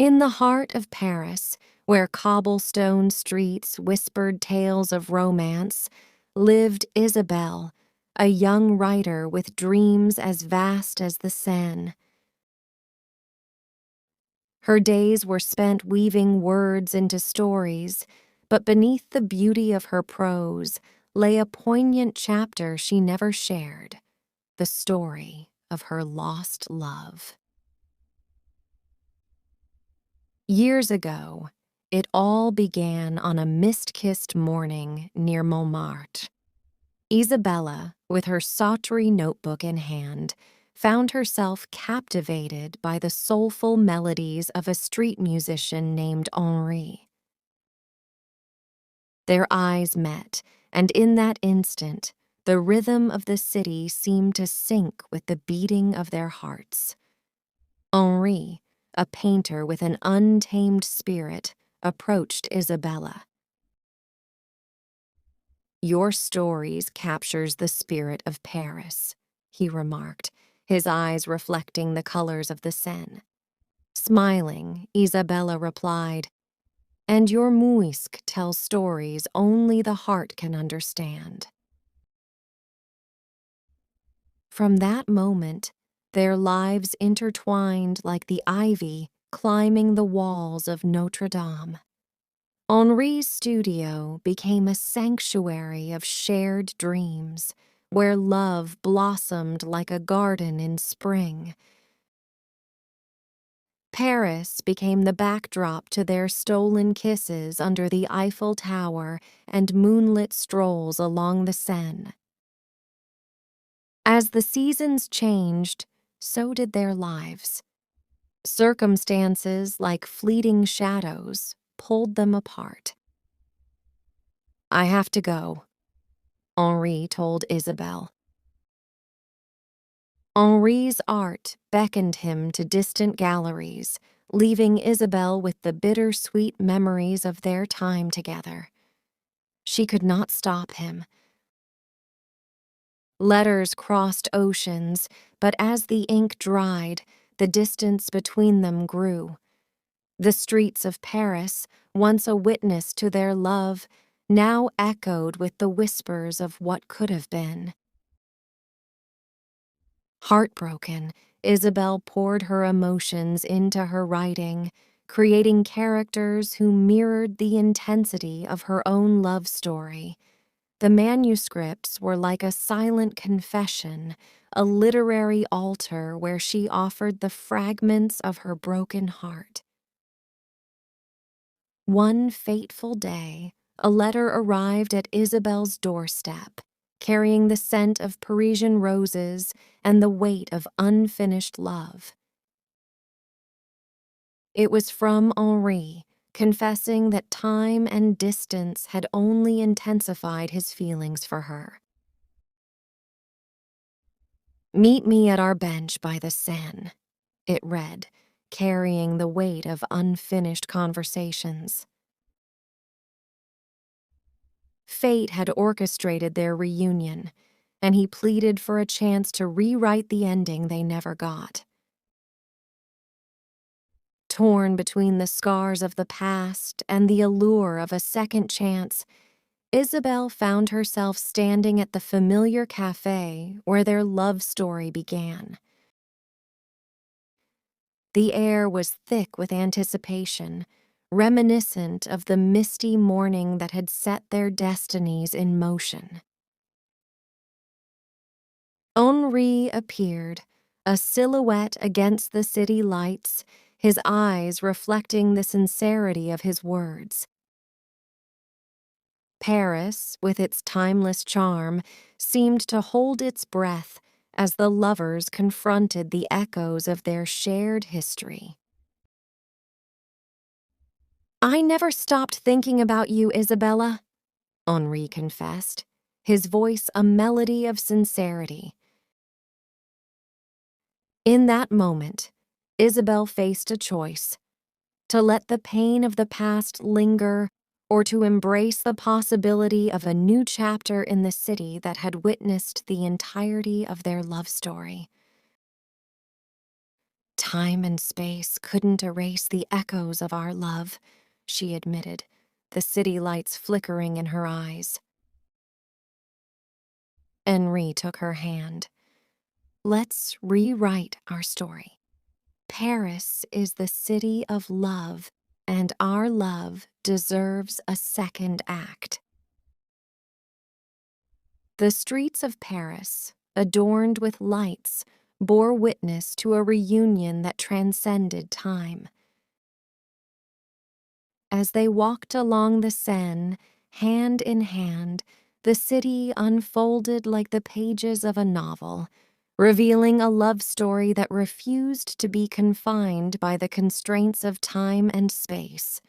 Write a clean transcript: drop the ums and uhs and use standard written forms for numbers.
In the heart of Paris, where cobblestone streets whispered tales of romance, lived Isabelle, a young writer with dreams as vast as the Seine. Her days were spent weaving words into stories, but beneath the beauty of her prose lay a poignant chapter she never shared, the story of her lost love. Years ago, it all began on a mist-kissed morning near Montmartre. Isabella, with her Sauterey notebook in hand, found herself captivated by the soulful melodies of a street musician named Henri. Their eyes met, and in that instant, the rhythm of the city seemed to sync with the beating of their hearts. Henri, a painter with an untamed spirit, approached Isabella. "Your stories captures the spirit of Paris," he remarked, his eyes reflecting the colors of the Seine. Smiling, Isabella replied, "And your Muisque tells stories only the heart can understand." From that moment, their lives intertwined like the ivy climbing the walls of Notre Dame. Henri's studio became a sanctuary of shared dreams, where love blossomed like a garden in spring. Paris became the backdrop to their stolen kisses under the Eiffel Tower and moonlit strolls along the Seine. As the seasons changed, so did their lives. Circumstances, like fleeting shadows, pulled them apart. "I have to go," Henri told Isabelle. Henri's art beckoned him to distant galleries, leaving Isabelle with the bittersweet memories of their time together. She could not stop him. Letters crossed oceans, but as the ink dried, the distance between them grew. The streets of Paris, once a witness to their love, now echoed with the whispers of what could have been. Heartbroken, Isabelle poured her emotions into her writing, creating characters who mirrored the intensity of her own love story. The manuscripts were like a silent confession, a literary altar where she offered the fragments of her broken heart. One fateful day, a letter arrived at Isabelle's doorstep, carrying the scent of Parisian roses and the weight of unfinished love. It was from Henri, confessing that time and distance had only intensified his feelings for her. "Meet me at our bench by the Seine," it read, carrying the weight of unfinished conversations. Fate had orchestrated their reunion, and he pleaded for a chance to rewrite the ending they never got. Torn between the scars of the past and the allure of a second chance, Isabelle found herself standing at the familiar cafe where their love story began. The air was thick with anticipation, reminiscent of the misty morning that had set their destinies in motion. Henri appeared, a silhouette against the city lights, his eyes reflecting the sincerity of his words. Paris, with its timeless charm, seemed to hold its breath as the lovers confronted the echoes of their shared history. "I never stopped thinking about you, Isabella," Henri confessed, his voice a melody of sincerity. In that moment, Isabelle faced a choice: to let the pain of the past linger or to embrace the possibility of a new chapter in the city that had witnessed the entirety of their love story. Time and space couldn't erase the echoes of our love, she admitted, the city lights flickering in her eyes. Henri took her hand. Let's rewrite our story. Paris is the city of love, and our love deserves a second act. The streets of Paris, adorned with lights, bore witness to a reunion that transcended time. As they walked along the Seine, hand in hand, the city unfolded like the pages of a novel, revealing a love story that refused to be confined by the constraints of time and space.